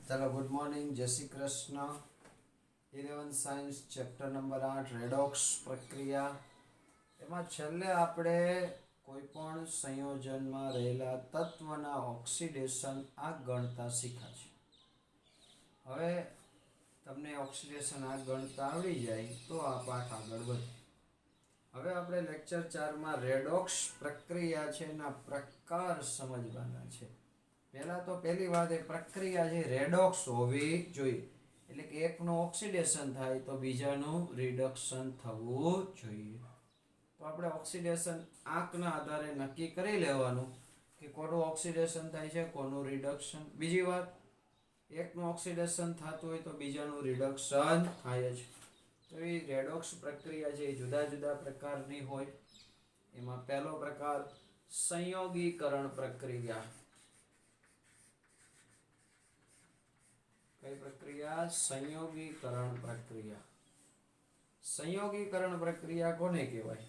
चलो good morning, जय Shri Krishna. 11 science chapter number 8 redox प्रक्रिया। એમાં છેલ્લે આપણે કોઈ પણ સંયોજનમાં રહેલા તત્વના ઓક્સિડેશન આગ ગણતા શીખ્યા છે। હવે તમને ઓક્સિડેશન આગ ગણતા આવડી જાય તો આ પાઠ આગળ વધે। હવે આપણે લેક્ચર 4માં રેડોક્સ પ્રક્રિયા છે એના પ્રકાર સમજવાના છે। પહેલા તો પહેલી વાત એ પ્રક્રિયા છે રેડોક્સ હોવી જોઈએ, એટલે કે એકનું ઓક્સિડેશન થાય તો બીજાનું રિડક્શન થવું જોઈએ। તો આપણે ઓક્સિડેશન આંકના આધારે નક્કી કરી લેવાનું કે કોનું ઓક્સિડેશન થાય છે, કોનું રિડક્શન। બીજી વાત, એકનું ઓક્સિડેશન થતું હોય તો બીજાનું રિડક્શન થાય છે। તો એ રેડોક્સ પ્રક્રિયા છે એ જુદા જુદા પ્રકારની હોય। એમાં પહેલો પ્રકાર સંયોગીકરણ પ્રક્રિયા। કઈ પ્રક્રિયા? સંયોગીકરણ પ્રક્રિયા। સંયોગીકરણ પ્રક્રિયા કોને કહેવાય?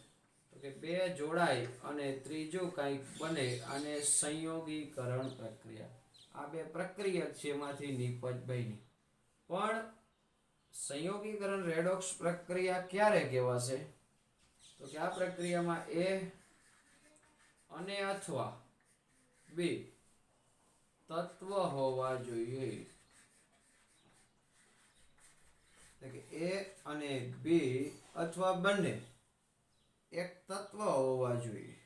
તો કે બે જોડાય અને ત્રીજું કંઈક બને અને સંયોગીકરણ પ્રક્રિયા। આ બે પ્રક્રિયા છે એમાંથી નિપજ બની। પણ સંયોગીકરણ રેડોક્સ પ્રક્રિયા ક્યારે કહેવાશે? તો કે આ પ્રક્રિયામાં એ અને અથવા બે તત્વ હોવા જોઈએ। એ અને બી અથવા બંને એક તત્વ હોવા જોઈએ,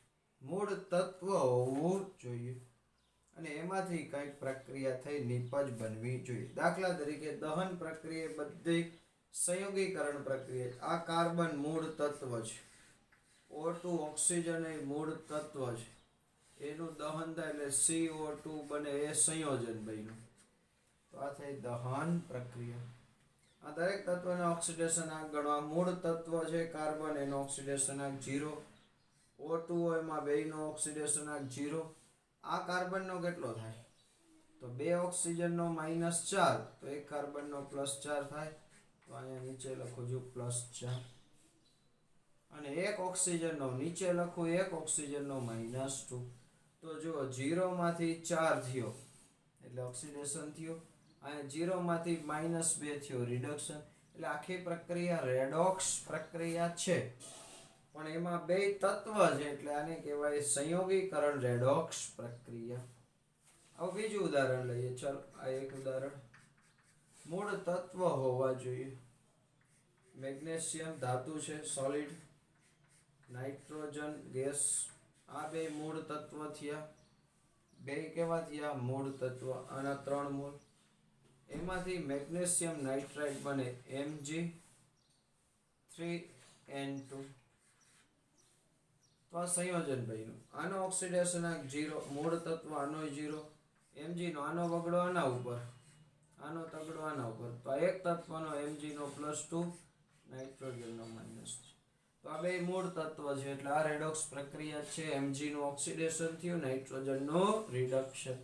મૂળ તત્વ હોવું જોઈએ અને એમાંથી કંઈક પ્રક્રિયા થઈ નિપજ બનવી જોઈએ। દાખલા તરીકે દહન પ્રક્રિયા બધી સંયોગીકરણ પ્રક્રિયા। આ કાર્બન મૂળ તત્વ છે, O2 ઓક્સિજન એ મૂળ તત્વ છે, એનું દહન થાય એટલે CO2 બને, એ સંયોજન બન્યું। તો આ થઈ દહન પ્રક્રિયા। આ દરેક તત્વના ઓક્સિડેશન આંક ગણવા। મૂળ તત્વ છે કાર્બન, એનો ઓક્સિડેશન આંક 0, O2 એમાં બેયનો ઓક્સિડેશન આંક 0। આ કાર્બનનો કેટલો થાય? તો 2 ઓક્સિજનનો -4, તો એક કાર્બનનો +4 થાય। તો અહીંયા નીચે લખું છું +4 અને એક ઓક્સિજનનો નીચે લખું 1 ઓક્સિજનનો -2। તો જો 0 માંથી 4 થયો એટલે ઓક્સિડેશન થયો, અને 0 માંથી -2 થયો રિડક્શન। એટલે આખી પ્રક્રિયા રેડોક્સ પ્રક્રિયા છે, પણ એમાં બે તત્વ છે એટલે આને કહેવાય સંયોગીકરણ રેડોક્સ પ્રક્રિયા। હવે બીજું ઉદાહરણ લઈએ। ચાલો આ એક ઉદાહરણ, મૂળ તત્વ હોવા જોઈએ। મેગ્નેશિયમ ધાતુ છે સોલિડ, નાઇટ્રોજન ગેસ, આ બે મૂળ તત્વ થયા। બે કેવા થયા? મૂળ તત્વ। આના 3 મૂળ, એમાંથી મેગ્નેશિયમ નાઇટ્રાઇડ બને Mg3N2। તો આ સંયોજન બન્યું। આનો ઓક્સિડેશન આંક 0, મૂળ તત્વ આનો 0, Mg નો આનો બગડો આના ઉપર, આનો તગડો આના ઉપર, તો આ એક તત્વનો Mg નો +2, નાઇટ્રોજન નો -3। તો આ બે મૂળ તત્વ છે એટલે આ રેડોક્સ પ્રક્રિયા છે। Mg નું ઓક્સિડેશન થયું, નાઇટ્રોજન નો રિડક્શન,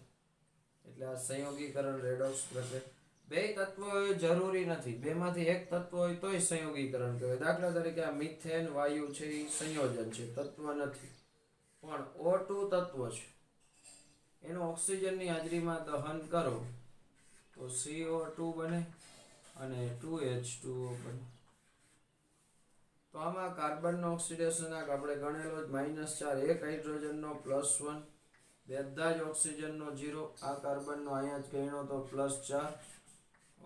એટલે આ સંયોગીકરણ રેડોક્સ પ્રક્રિયા। બે તત્વો જરૂરી નથી, બેમાંથી એક તત્વ હોય તોય સંયોગીકરણ કહેવાય। દાખલા તરીકે આ મિથેન વાયુ છે એ સંયોજન છે, તત્વ નથી, પણ O2 તત્વ છે, એનું ઓક્સિજનની હાજરીમાં દહન કરો તો CO2 બને અને 2H2O બને। તો આમાં કાર્બનનો ઓક્સિડેશન આંક આપણે ગણેલો જ -4, એક હાઇડ્રોજનનો +1, બધા જ ઓક્સિજનનો 0, આ કાર્બનનો અહીંયા જ ગણ્યો તો +4,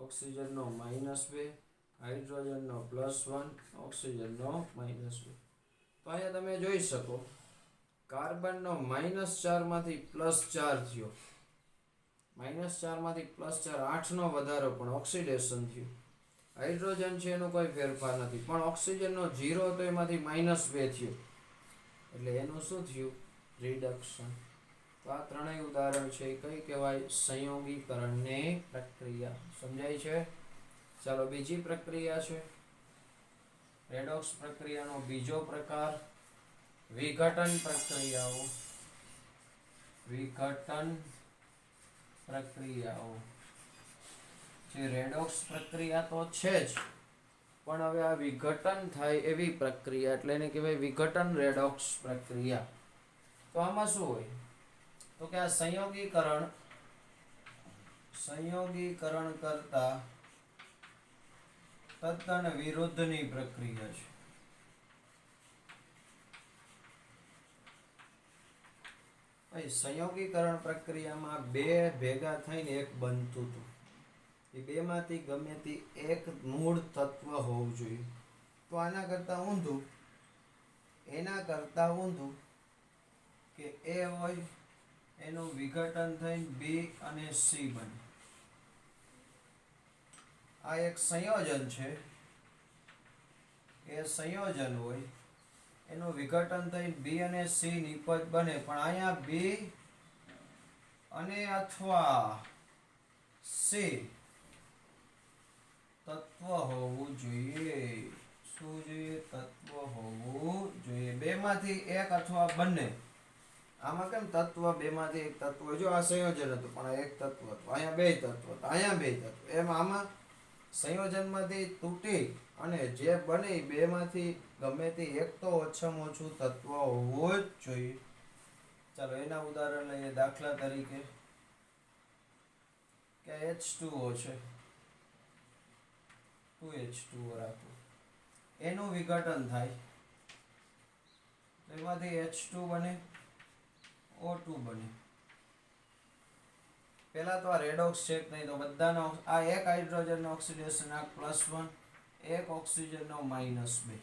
ઓક્સિજનનો -2, હાઇડ્રોજનનો +1, ઓક્સિજનનો -2। તો અહીંયા તમે જોઈ શકો કાર્બનનો -4 માંથી +4 થયો, -4 માંથી +4, 8 નો વધારો પણ ઓક્સિડેશન થયું। હાઇડ્રોજન છે એનો કોઈ ફેરફાર નથી, પણ ઓક્સિજનનો 0 તો એમાંથી -2 થયો એટલે એનું શું થયું? રિડક્શન। તો આ ત્રણેય ઉદાહરણ છે એ કઈ કહેવાય? સંયોગીકરણની પ્રક્રિયા। સમજાય છે? ચાલો બીજી પ્રક્રિયા છે રેડોક્સ પ્રક્રિયાનો બીજો પ્રકાર વિઘટન પ્રક્રિયાઓ। વિઘટન પ્રક્રિયાઓ જે રેડોક્સ પ્રક્રિયા તો છે જ, પણ હવે આ વિઘટન થાય એવી પ્રક્રિયા એટલે એને કહેવાય વિઘટન રેડોક્સ પ્રક્રિયા। તો આમાં શું હોય? તો કે આ સંયોગીકરણ સંયોગીકરણ કરતા તદ્દન વિરુદ્ધની પ્રક્રિયા છે. ભાઈ સંયોગીકરણ પ્રક્રિયામાં બે ભેગા થઈને એક બનતું હતું. એ બેમાંથી ગમે તે એક મૂળ તત્વ હોવું જોઈએ. તો આના કરતાં ઊંધું, એના કરતાં ઊંધું કે એ હોય એનું વિઘટન થઈને બી અને સી બને. આ એક સંયોજન છે. એ સંયોજન હોય એનું વિઘટન થઈને બી અને સી નિપજ બને. પણ અહીંયા બી અને અથવા સી તત્વ હોવું જોઈએ. શું જોઈએ? તત્વ હોવું જોઈએ. બેમાંથી એક અથવા બંને. આમાં કેમ તત્વ બેમાંથી એક તત્વ? જો આ સંયોજન હતું પણ એક તત્વ હતું, અહીંયા બે તત્વ હતા, અહીંયા બે તત્વ. એમ આમાં સંયોજનમાંથી તૂટી અને જે બને બેમાંથી ગમે તે એક તો ઓછામાં ઓછું તત્વ હોવું જ જોઈએ. ચાલો એના ઉદાહરણ લઈએ. દાખલા તરીકે કે H2O છે, 2H2O રાખો. એનું વિઘટન થાય તો એમાંથી H2 બને, O2 બને. પહેલા તો આ રેડોક્સ ચેક નહીં. તો બધાનો આ એક હાઇડ્રોજનનો ઓક્સિડેશન આંક +1, એક ઓક્સિજનનો -2.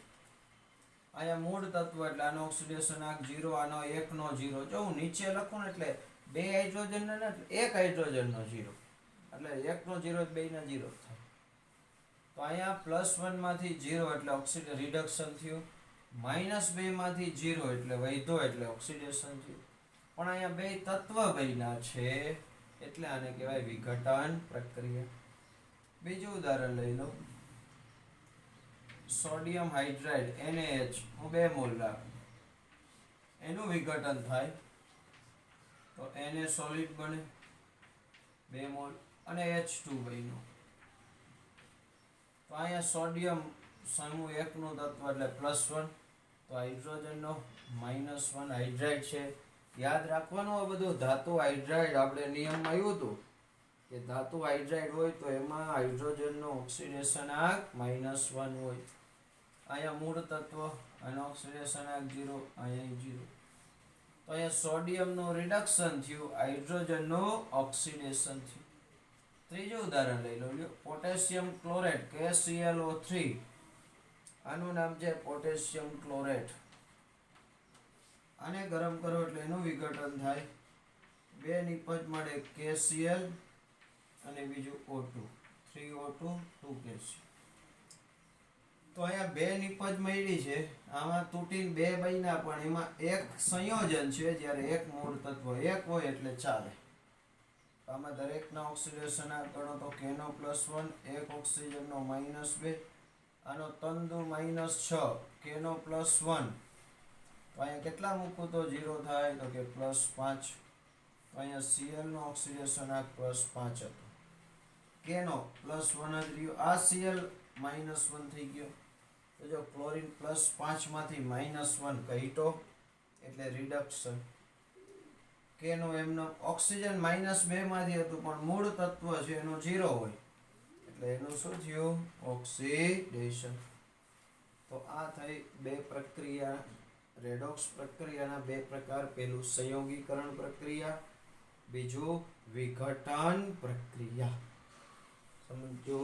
અહીંયા મૂળ તત્વ એટલે આનો ઓક્સિડેશન આંક 0, આનો 1 નો 0. જો હું નીચે લખું ને એટલે બે હાઇડ્રોજનનો ને એક હાઇડ્રોજનનો 0, એટલે 1 નો 0 બે ના 0 થાય. તો અહીંયા +1 માંથી 0 એટલે ઓક્સિડેશન રિડક્શન થયું, -2 માંથી 0 એટલે વધ્યો એટલે ઓક્સિડેશન થયું. પણ અહીંયા બે તત્વ બન્યા છે એટલે આને કહેવાય વિઘટન પ્રક્રિયા. બીજું ઉદાહરણ લઈ લો. સોડિયમ હાઇડ્રાઇડ NaH હું 2 મોલ રાખું. એનું વિઘટન થાય તો Na સોલિડ બને 2 મોલ અને H2 બન્યું. તો અહીંયા સોડિયમ સમૂહ 1 નું તત્વ એટલે +1, તો હાઇડ્રોજનનો -1 હાઇડ્રાઇડ છે. યાદ રાખવાનું આ બધું. ધાતુ હાઇડ્રાઇડ આપણે નિયમમાં આવ્યું હતું કે ધાતુ હાઇડ્રાઇડ હોય તો એમાં હાઇડ્રોજનનો ઓક્સિડેશન આંક -1 હોય. અહીંયા મૂળ તત્વ, આનો ઓક્સિડેશન આંક 0, અહીંયા 0. તો અહીંયા સોડિયમનું રિડક્શન થયું, હાઇડ્રોજનનું ઓક્સિડેશન થયું. ત્રીજું ઉદાહરણ લઈ લો. Potassium chlorate KClO3. આનું નામ છે પોટેશિયમ ક્લોરેટ. આને ગરમ કરો એટલે એનું વિઘટન થાય. બે નિપજ મળે, KCl અને બીજું O2, 3O2 2KC. તો અહીંયા બે નિપજ મળી છે. આમાં તૂટીને બે બન્યા પણ એમાં એક સંયોજન છે, જ્યારે એક મૂળ તત્વ એક હોય એટલે ચાલે. આમાં દરેકના ઓક્સિડેશન આંક ગણો તો Kનો +1, એક ઓક્સિજનનો -2, આનો તંદુ -6, Kનો +1. તો અહીંયા કેટલા મૂકું તો 0 થાય? તો કે +5. તો અહીંયા Cl નો ઓક્સિડેશન આંક +5 હતો. Kનો +1 જ રહ્યો. આ Cl -1 થઈ ગયો. તો જો ક્લોરીન +5 માંથી -1 ઘટ્યો એટલે રિડક્શન. Kનો એમનો ઓક્સિજન -2 માંથી હતું પણ મૂળ તત્વ છે એનો 0 હોય એટલે એનું શું થયું? ઓક્સિડેશન. તો આ થઈ બે પ્રક્રિયા, રેડોક્સ પ્રક્રિયાના બે પ્રકાર. પહેલું સંયોગીકરણ પ્રક્રિયા, બીજું વિઘટન પ્રક્રિયા. સમજો.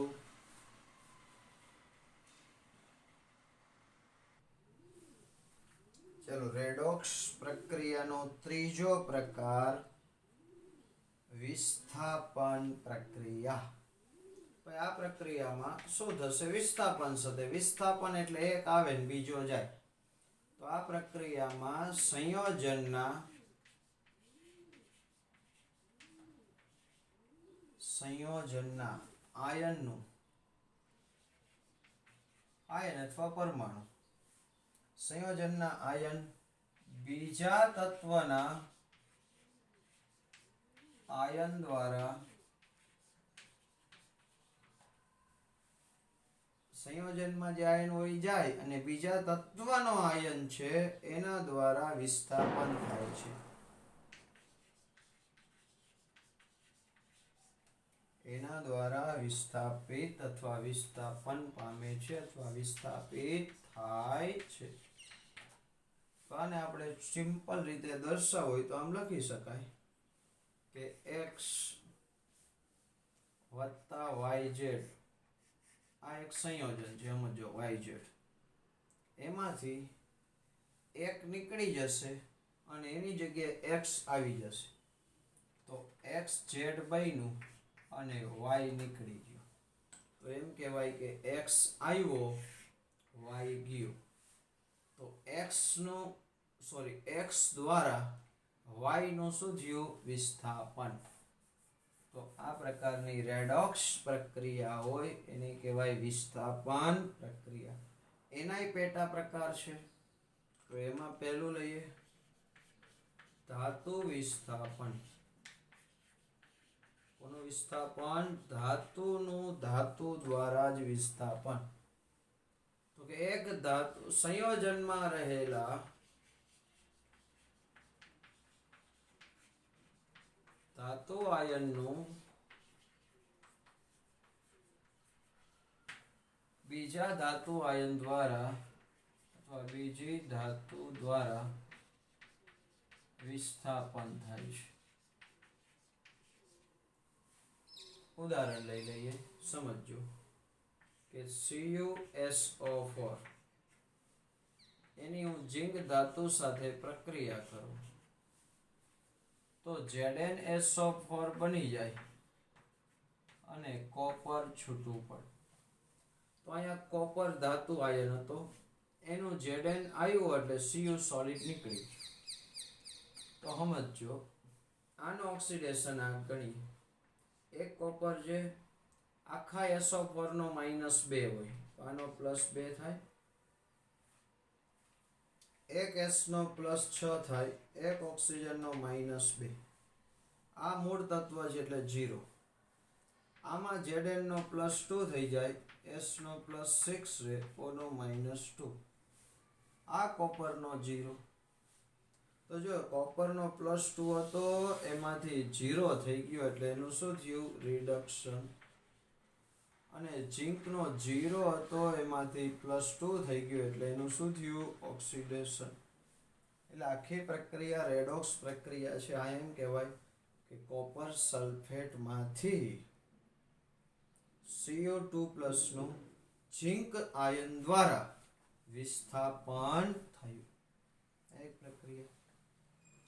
ચલો, રેડોક્સ પ્રક્રિયાનો ત્રીજો પ્રકાર વિસ્થાપન પ્રક્રિયા. આ પ્રક્રિયામાં શું થશે? વિસ્થાપન થશે. વિસ્થાપન એટલે એક આવે ને બીજો જાય. તો આ પ્રક્રિયામાં સંયોજનના આયનનું આયન અથવા પરમાણુ, સંયોજનના આયન બીજા તત્વના આયન દ્વારા સંયોજનમાં જે આયન હોય જાય અને બીજા તત્વનો આયન છે એના દ્વારા વિસ્થાપન થાય છે. એના દ્વારા વિસ્થાપિત અથવા વિસ્થાપન પામે છે અથવા વિસ્થાપિત થાય છે. તો આને આપણે સિમ્પલ રીતે દર્શાવવું હોય તો આમ લખી શકાય કે x વત્તા yz, આ એક સંયોજન છે. સમજો yz, એમાંથી એક નીકળી જશે અને એની જગ્યાએ x આવી જશે. તો xz બન્યું અને y નીકળી ગયો. તો એમ કહેવાય કે x આવ્યો y ગયો. તો x દ્વારા y નું શું થયું? વિસ્થાપન. તો આ પ્રકારની રેડોક્સ પ્રક્રિયા હોય એને કહેવાય વિસ્થાપન પ્રક્રિયા. એનાય પેટા પ્રકાર છે. તો એમાં પહેલું લઈએ ધાતુ વિસ્થાપન. કોનું વિસ્થાપન? ધાતુનું ધાતુ દ્વારા જ વિસ્થાપન. તો કે એક ધાતુ સંયોજનમાં રહેલા ધાતુ આયનનું બીજા ધાતુ આયન દ્વારા અથવા બીજી ધાતુ દ્વારા વિસ્થાપન થાય છે. ઉદાહરણ લઈ લઈએ, સમજો કે CuSO4 એની હું ઝીંક ધાતુ સાથે પ્રક્રિયા કરું તો ZnSO4 બની જાય અને કોપર છૂટું પડે. તો અહીંયા કોપર ધાતુ આયન હતો, એનું Zn આવ્યું એટલે Cu સોલિડ નીકળી. તો સમજો આનો ઓક્સિડેશન આંક ગણીએ. એક કોપર જે આખા SO4 નો -2 હોય તો આનો +2 થાય, એક S નો +6 થાય, એક ઓક્સિજન નો -2. આ મૂળ તત્વ છે એટલે 0. આમાં Zn નો +2 થઈ જાય, S નો +6 રહે, O નો -2. આ કોપર નો 0. તો જો કોપર નો +2 હતો એમાંથી 0 થઈ ગયો એટલે એનું શું થયું? રિડક્શન. અને ઝીંક નો 0 હતો એમાંથી +2 થઈ ગયો એટલે એનું શું થયું? ઓક્સિડેશન. એટલે આખી પ્રક્રિયા રેડોક્સ પ્રક્રિયા છે. આ એમ કહેવાય કે કોપર સલ્ફેટમાંથી CO2+ નું ઝીંક આયન દ્વારા વિસ્થાપન થયું. એક પ્રક્રિયા.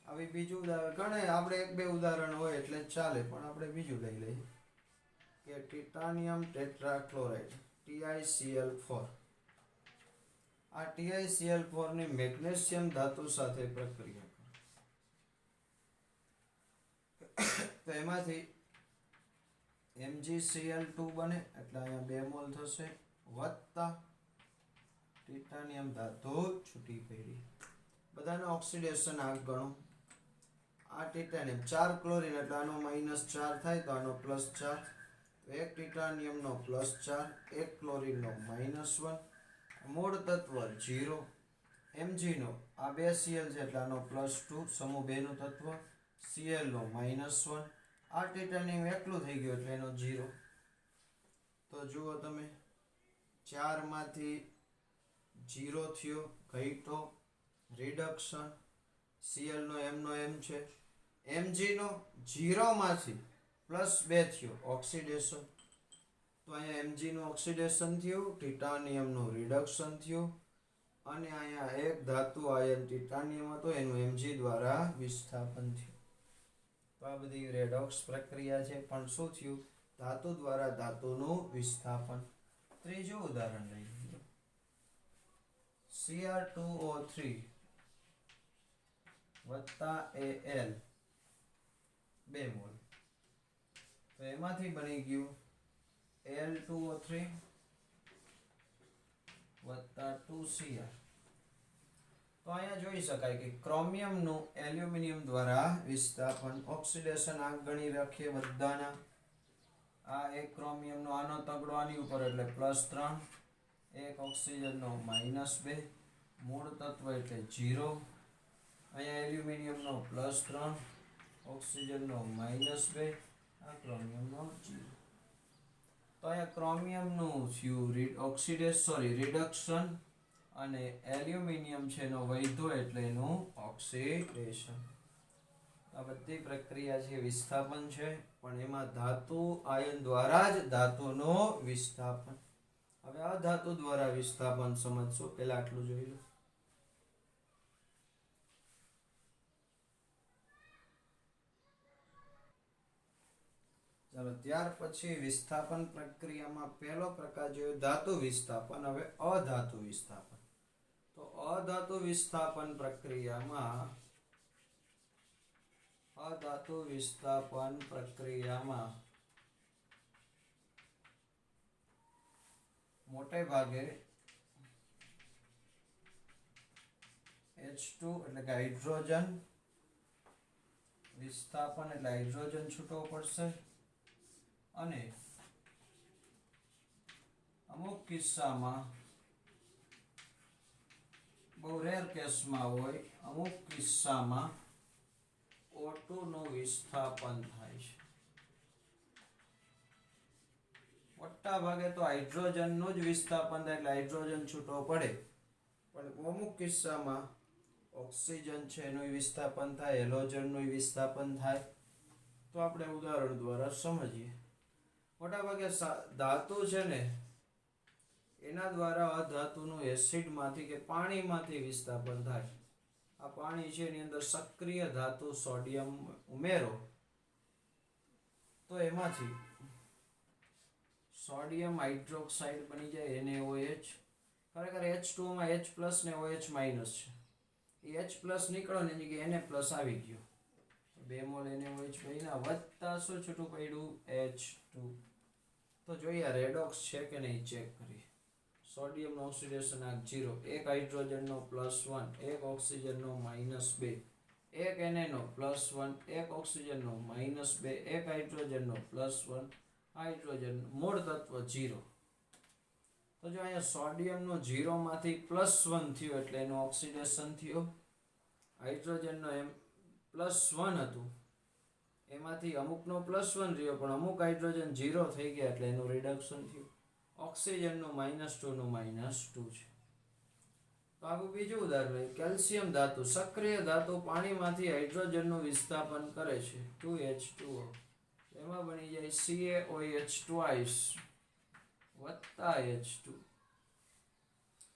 આવી બીજું ઉદાહરણ ગણે આપણે, એક બે ઉદાહરણ હોય એટલે ચાલે, પણ આપણે બીજું લઈ લઈએ કે ટિટાનિયમ ટેટ્રાક્લોરાઇડ TiCl4. આ TiCl4 ની મેગ્નેશિયમ ધાતુ સાથે પ્રક્રિયા કરો તો એમાંથી MgCl2 બને એટલે અહીંયા 2 મોલ થશે, વત્તા ટિટાનિયમ ધાતુ છૂટી પડી. બધાનો ઓક્સિડેશન આંક ગણો. આ ટિટાનિયમ 4 ક્લોરીન એટલે આનો -4 થાય તો આનો +4. એક ટિટાનિયમ નો +4, એક ક્લોરીન નો -1. મૂળ તત્વ 0. Mg નો આ 2 Cl છે એટલે આનો +2, સમૂહ 2 નું તત્વ. Cl નો -1. આ ટિટાનિયમ એકલું થઈ ગયું એટલે એનો 0. તો જુઓ તમે 4 માંથી 0 થયો, ઘટ્યો, રિડક્શન. Cl નો M નો M છે. Mg નો 0 માંથી +2 થયો, ઓક્સિડેશન. તો અહીંયા Mg નું ઓક્સિડેશન થયું, ટિટાનિયમ નું રિડક્શન થયું અને અહીંયા એક ધાતુ આયન ટિટાનિયમ હતો એનું Mg દ્વારા વિસ્થાપન થયું. તો આ બધી રેડોક્સ પ્રક્રિયા છે, પણ શું થયું? ધાતુ દ્વારા ધાતુનું વિસ્થાપન. ત્રીજું ઉદાહરણ લઈએ, Cr2O3 વત્તા Al 2 મોલ. તો એમાંથી બની ગયું Al2O3 વત્તા 2Cr. તો અહીંયા જોઈ શકાય કે ક્રોમિયમનું એલ્યુમિનિયમ દ્વારા વિસ્થાપન. ઓક્સિડેશન આંક ગણી રાખીએ બધાના. આ એક ક્રોમિયમનો આનો તગડો આની ઉપર એટલે +3, એક ઓક્સિજનનો -2, મૂળ તત્વ એટલે 0. અહીંયા એલ્યુમિનિયમનો +3, ઓક્સિજનનો -2, આ ક્રોમિયમનો 0. અહીંયા ક્રોમિયમનું થયું રિડક્શન અને એલ્યુમિનિયમ છે એનો વૈધો એટલે એનું ઓક્સિડેશન. આ બધી પ્રક્રિયા છે વિસ્થાપન છે, પણ એમાં ધાતુ આયન દ્વારા જ ધાતુનો વિસ્થાપન. હવે આ ધાતુ દ્વારા વિસ્થાપન સમજશો, પહેલા આટલું જોઈ લો. ચાલો, ત્યાર પછી વિસ્થાપન પ્રક્રિયામાં પહેલો પ્રકાર જોયો ધાતુ વિસ્થાપન. હવે અધાતુ વિસ્થાપન. તો અધાતુ વિસ્થાપન પ્રક્રિયામાં મોટે ભાગે H2 એટલે કે હાઇડ્રોજન વિસ્થાપન એટલે હાઇડ્રોજન છૂટવો પડશે, અને અમુક કિસ્સામાં બહુ રેર કેસમાં હોય, અમુક કિસ્સામાં O2 નું વિસ્થાપન થાય છે. મોટા ભાગે તો હાઇડ્રોજન નું જ વિસ્થાપન થાય એટલે હાઇડ્રોજન છૂટવો પડે, પણ અમુક કિસ્સામાં ઓક્સિજન છે એનું વિસ્થાપન થાય, હેલોજન નું વિસ્થાપન થાય. તો આપણે ઉદાહરણ દ્વારા સમજીએ. મોટા ભાગે ધાતુ છે ને એના દ્વારા અધાતુનું એસિડમાંથી કે પાણીમાંથી વિસ્થાપન થાય. આ પાણી છે એની અંદર સક્રિય ધાતુ સોડિયમ ઉમેરો તો એમાંથી સોડિયમ હાઇડ્રોક્સાઇડ બની જાય NaOH. ખરેખર H2 માં H+ ને OH- છે. એ H+ નીકળો ને એની જગ્યાએ Na+ આવી ગયો, 2 મોલ NaOH બન્યા, વત્તા શું છૂટું પડ્યું H2. તો જોઈએ રેડોક્સ છે કે નહીં ચેક કરીએ. સોડિયમનો ઓક્સિડેશન આંક 0, એક હાઇડ્રોજનનો +1, એક ઓક્સિજનનો -2, એક Na +1, એક ઓક્સિજનનો -2, એક હાઇડ્રોજનનો +1, હાઇડ્રોજન મૂળ તત્વ 0. તો જો અહીંયા સોડિયમનો 0 માંથી +1 થયો એટલે એનું ઓક્સિડેશન થયું. હાઇડ્રોજનનો +1 હતું એમાંથી અમુકનો +1 રહ્યો, પણ અમુક હાઇડ્રોજન 0 થઈ ગયા એટલે એનું રિડક્શન થયું. ઓક્સિજનનું -2 નું -2 છે. તો આગળ બીજું ઉદાહરણ, કેલ્શિયમ ધાતુ સક્રિય ધાતુ પાણીમાંથી હાઇડ્રોજનનું વિસ્થાપન કરે છે 2H2O. એમાં બની જાય CaOH વત્તા H2.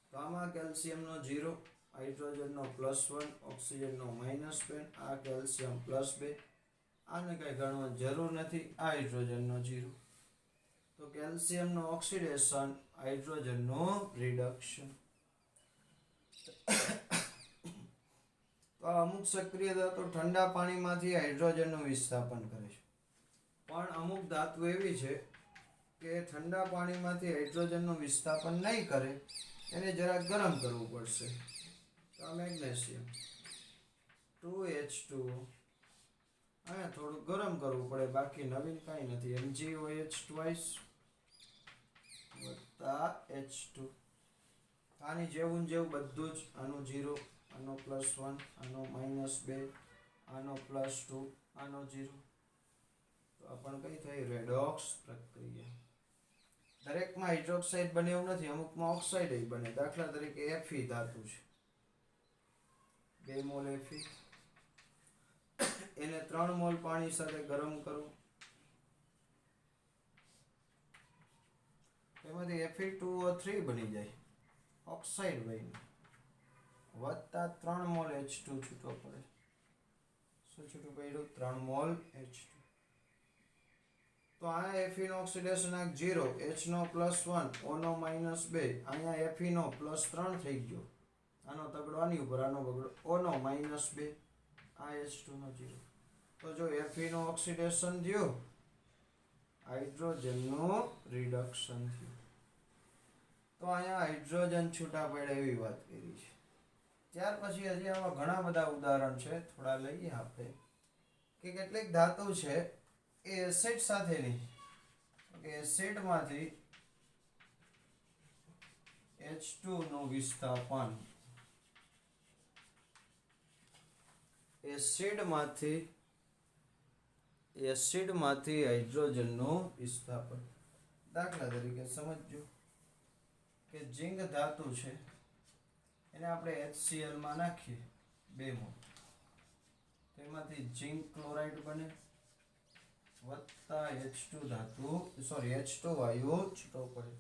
તો આમાં કેલ્શિયમનો 0, હાઇડ્રોજનનો +1, ઓક્સિજનનો -2, આ કેલ્શિયમ +2. આને કઈ ગણવાની જરૂર નથી, આ હાઇડ્રોજનનો 0. તો કેલ્શિયમનો ઓક્સિડેશન, હાઇડ્રોજનનો રિડક્શન. તો અમુક સક્રિય ધાતુ ઠંડા પાણીમાંથી હાઇડ્રોજનનું વિસ્થાપન કરે છે, પણ અમુક ધાતુ એવી છે કે ઠંડા પાણીમાંથી હાઇડ્રોજનનું વિસ્થાપન નહીં કરે, એને જરાક ગરમ કરવું પડશે. તો મેગ્નેશિયમ 2H2O, અહીંયા થોડું ગરમ કરવું પડે, બાકી નવીન કાંઈ નથી. MgOH વત્તા H2. આની જેવું બધું જ, આનું 0, આનો +1, આનો -2, આનો +2, આનો 0. તો આ પણ કઈ થઈ રેડોક્સ પ્રક્રિયા. દરેકમાં હાઇડ્રોક્સાઇડ બને એવું નથી, અમુકમાં ઓક્સાઇડ બને. દાખલા તરીકે Fe ધાતુ છે, 2 મોલ Fe, એને 3 મોલ પાણી સાથે ગરમ કરો, એમાંથી Fe2O3 બની જાય, ઓક્સાઇડ બની, વત્તા 3 મોલ H2 છૂટો પડે. શું છૂટું પડ્યું? 3 મોલ H2. તો આ Fe નો ઓક્સિડેશન આંક 0, H નો +1, O નો -2, અહીંયા Fe નો +3 થઈ ગયો, આનો તગડો આની ઉપર, આનો બગડો, O નો -2, આ H2 નો 0. તો જો Fe નો ઓક્સિડેશન થયું, હાઇડ્રોજનનું રિડક્શન થયું. તો અહીંયા હાઇડ્રોજન છૂટા પડે એવી વાત કરી છે. ત્યાર પછી હજી આવા ઘણા બધા ઉદાહરણ છે, થોડા લઈએ આપણે. કે કેટલીક ધાતુ છે એ એસિડ સાથેની, કે એસિડમાંથી H2 નું વિસ્થાપન, એસિડમાંથી હાઇડ્રોજનનું વિસ્થાપન. દાખલા તરીકે સમજજો કે ઝીંક ધાતુ છે એને આપણે HCl માં નાખીએ 2 મોલ, તો એમાંથી ઝીંક ક્લોરાઇડ બને વત્તા H2 ધાતુ H2 વાયુ છૂટો પડે.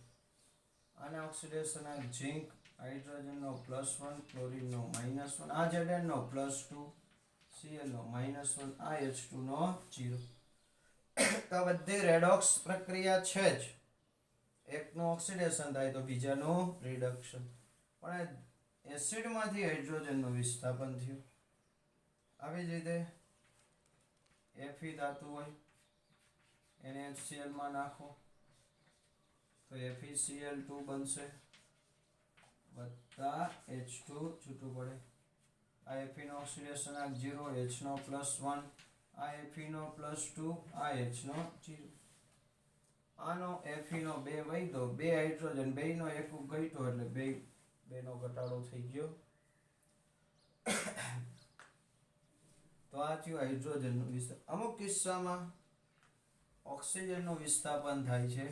આને ઓક્સિડેશન આ ઝીંક હાઇડ્રોજનનો +1 ક્લોરીનનો -1 આ Zn નો +2 Cl નો -1 આ H2 નો 0. તો આ બધી રેડોક્સ પ્રક્રિયા છે જ. એકનું ઓક્સિડેશન થાય તો બીજાનું રિડક્શન. પણ એસિડમાંથી હાઇડ્રોજનનું વિસ્થાપન થયું. આવી જ રીતે Fe ધાતુ હોય એને HCl માં નાખો તો FeCl2 બનશે વત્તા H2 છૂટું પડે. આ Fe નો ઓક્સિડેશન આ 0, H નો +1 આ Fe નો +2 આ H નો 0. આનો Fe નો 2 વૈધો 2 હાઇડ્રોજન 2 નો એક ઘટ્યો એટલે 2 નો ઘટાડો થઈ ગયો. તો આ થયું હાઇડ્રોજનનું વિસ્થાપન. અમુક કિસ્સામાં ઓક્સિજનનું વિસ્થાપન થાય છે.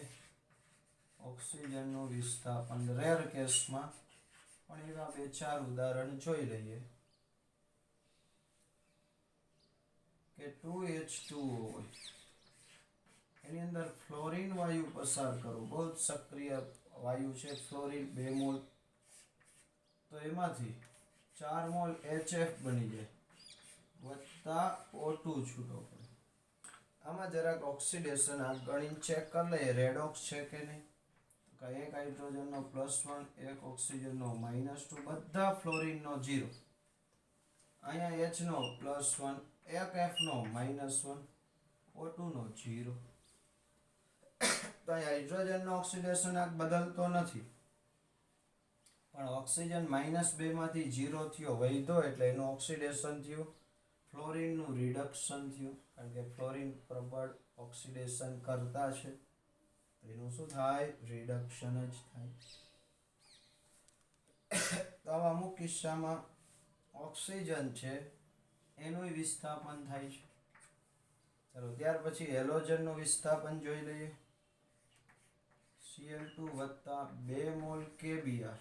ઓક્સિજનનું વિસ્થાપન રેર કેસમાં પણ એવા 2-4 ઉદાહરણ જોઈ લઈએ કે 2H2O હોય એની અંદર ફ્લોરિન વાયુ પસાર કરો, બહુ જ સક્રિય વાયુ છે ફ્લોરિન 2 મોલ, તો એમાંથી 4 મોલ HF બની જાય વત્તા O2 છૂટો પડે. આમાં જરાક ઓક્સિડેશન આ ગણીને ચેક કરી લઈએ રેડોક્સ છે કે નહીં. તો એક હાઇડ્રોજનનો +1 એક ઓક્સિજનનો -2 બધા ફ્લોરિનનો 0, અહીંયા H નો +1 એક F નો -1 O2 નો 0. તો અહીંયા હાઇડ્રોજનનો ઓક્સિડેશન આ બદલતો નથી પણ ઓક્સિજન -2 માંથી 0 થયો વૈધો એટલે એનું ઓક્સિડેશન થયું, ફ્લોરિનનું રિડક્શન થયું કારણ કે ફ્લોરિન પ્રબળ ઓક્સિડેશન કરતા છે તો એનું શું થાય રિડક્શન જ થાય. તો આવા અમુક કિસ્સામાં ઓક્સિજન છે એનું વિસ્થાપન થાય છે. ચાલો ત્યાર પછી હેલોજનનું વિસ્થાપન જોઈ લઈએ. Cl2 વત્તા 2 મોલ KBr,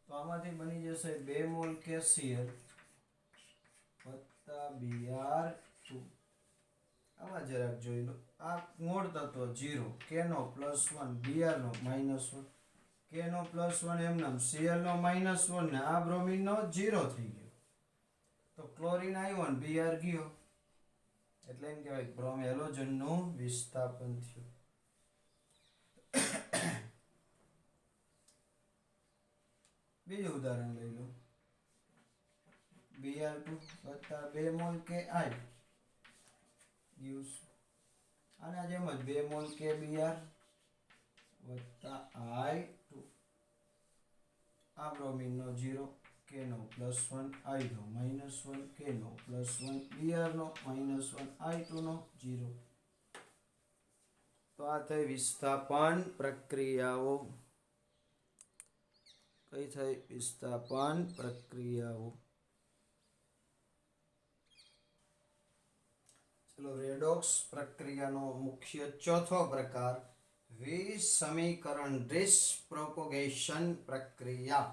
તો આમાંથી બની જશે 2 મોલ KCl વત્તા Br2. આમાં જરાક જોઈ લો, આ મૂળ તત્વ 0, K નો +1 Br નો -1, K નો +1 એમનામ Cl નો -1 ને આ બ્રોમિન નો 0 થઈ ગયો તો ક્લોરીન આવ્યો ને Br ગયો એટલે એમ કહેવાય બ્રોમ હેલોજનનું વિસ્થાપન થયું. બીજું ઉદાહરણ લઈ લો. Br2 વત્તા 2 મોલ KI gives આના જેમ જ 2 મોલ KBr વત્તા I2. આ બ્રોમિન નો 0, K નો +1 I નો -1, K નો +1 Br નો -1 I2 નો 0. તો આ થઈ વિસ્થાપન પ્રક્રિયાઓ. કઈ થઈ વિસ્થાપન પ્રક્રિયાઓ. ચલો રેડોક્સ પ્રક્રિયાનો મુખ્ય ચોથો પ્રકાર વિસમીકરણ ડિસ્પ્રોપોગેશન પ્રક્રિયા.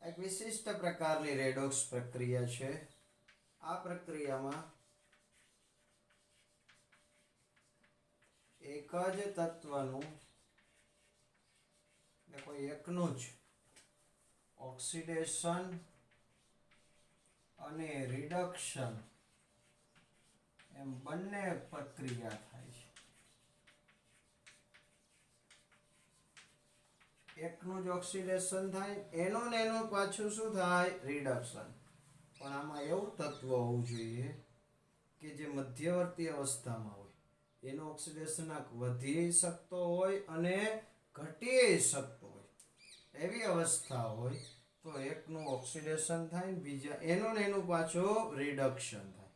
એક વિશિષ્ટ પ્રકારની રેડોક્સ પ્રક્રિયા છે. આ પ્રક્રિયામાં એક જ તત્વનું કોઈ એકનું જ ઓક્સિડેશન અને રિડક્શન એમ બંને પ્રક્રિયા થાય છે. એકનું જ ઓક્સિડેશન થાય એનું ને એનું પાછું શું થાય રિડક્શન. પણ આમાં એવું તત્વ હોવું જોઈએ કે જે મધ્યવર્તી અવસ્થામાં હોય, એનું ઓક્સિડેશન વધી શકતો હોય અને ઘટી શકતો હોય એવી અવસ્થા હોય તો એકનું ઓક્સિડેશન થાય ને બીજા એનું ને એનું પાછું રિડક્શન થાય,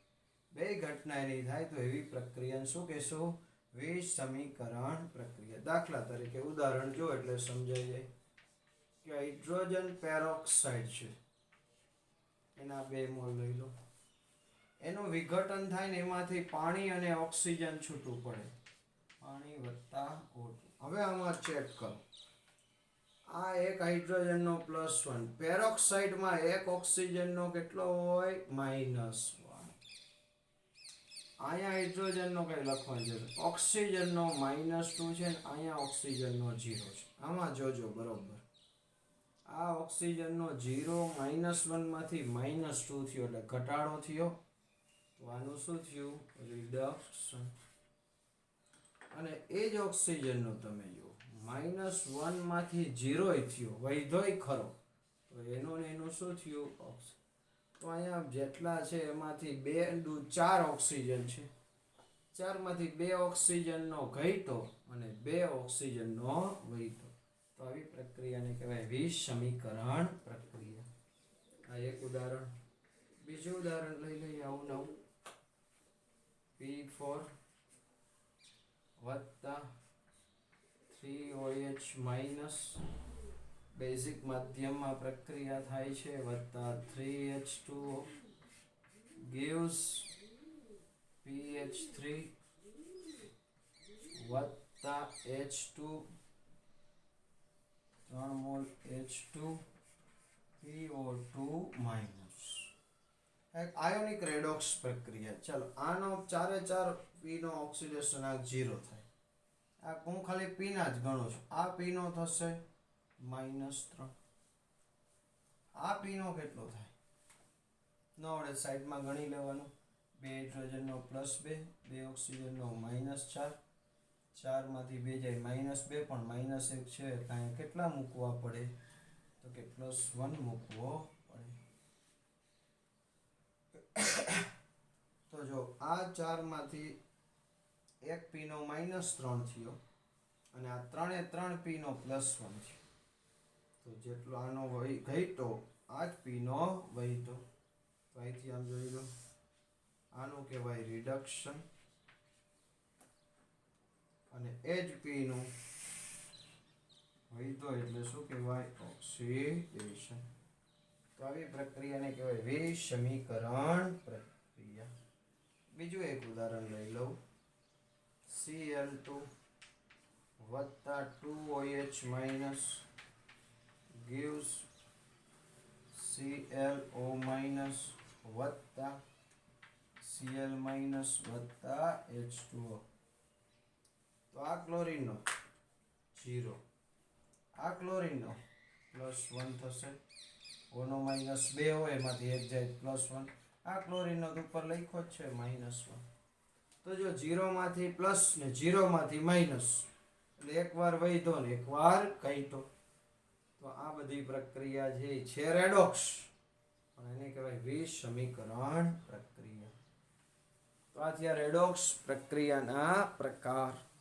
બે ઘટના એની થાય તો એવી પ્રક્રિયાને શું કહેશું વિસમીકરણ પ્રક્રિયા. દાખલા તરીકે ઉદાહરણ જો એટલે સમજાઈ જાય કે હાઇડ્રોજન પેરોક્સાઇડ છે એના 2 મોલ લઈ લો. એનું વિઘટન થાય ને એમાંથી પાણી અને ઓક્સિજન છૂટું પડે, પાણી વત્તા O2. હવે આમાં ચેક કરો, આ એક હાઇડ્રોજનનો +1, પેરોક્સાઇડમાં એક ઓક્સિજનનો કેટલો હોય? -1. અહીંયા હાઇડ્રોજનનો કઈ લખવાનું છે, ઓક્સિજનનો -2 છે ને અહીંયા ઓક્સિજનનો 0 છે. આમાં જોજો બરોબર, આ ઓક્સિજનનો 0 -1 માંથી -2 થયો એટલે ઘટાડો થયો, તો આનું શું થયું? રિડક્શન. અને એ જ ઓક્સિજનનો તમે જુઓ -1 માંથી 0 થયો, વૈધોય ખરો, તો એનું શું થયું? તો અહીંયા જેટલા છે એમાંથી 2 4 ઓક્સિજન છે, 4 માંથી 2 ઓક્સિજનનો ઘટ્યો અને 2 ઓક્સિજનનો વધ્યો. તો આવી પ્રક્રિયાને કહેવાય વિષમીકરણ પ્રક્રિયા. આ એક ઉદાહરણ. બીજું ઉદાહરણ લઈ લઈએ આવું નવું. P4 વત્તા 3OH- બેઝિક માધ્યમમાં પ્રક્રિયા થાય છે, વત્તા 3H2O gives PH3 વત્તા H2 3 મોલ H2 PO2-. એક આયોનિક રેડોક્સ પ્રક્રિયા. ચાલો આનો ચારે ચાર P નો ઓક્સિડેશન આ 0 થાય. આ હું ખાલી P ના જ ગણું છું. આ P નો થશે -3. આ P નો કેટલો થાય? નો વડે સાઈડમાં ગણી લેવાનું. 2 હાઇડ્રોજનનો +2, 2 ઓક્સિજનનો -4, 4 માંથી 2 જાય -2, પણ -1 છે કાંઈ કેટલા મૂકવા પડે? તો કે +1 મૂકવો પડે. તો જો આ 4 માંથી એક P નો -3 થયો અને આ 3 P નો +1 થયો, તો જેટલો આનો ઘટ્યો આ જ P નો વધ્યો. તો અહીંથી આમ જોઈ લો, આનું કહેવાય રિડક્શન અને એ જ P નું વધ્યો એટલે શું કહેવાય? ઓક્સિડેશન. તો આવી પ્રક્રિયાને કહેવાય વિષમીકરણ પ્રક્રિયા. બીજું એક ઉદાહરણ લઈ લઉં. Cl2 વત્તા 2OH- gives ClO- વત્તા Cl- વત્તા H2O. તો આ ક્લોરીનનો 0, આ ક્લોરીનનો +1 થશે. O નો -2 હોય એમાંથી એક જાય +1. આ ક્લોરીનનો ઉપર લખ્યો જ છે -1. તો જો 0 માંથી પ્લસ ને 0 માંથી માઇનસ એટલે એકવાર વધ્યો ને એકવાર ઘટ્યો. તો આ બધી પ્રક્રિયા જે છે રેડોક્સ, પણ એને કહેવાય વિષમીકરણ પ્રક્રિયા. તો આ થયા રેડોક્સ પ્રક્રિયાના પ્રકાર.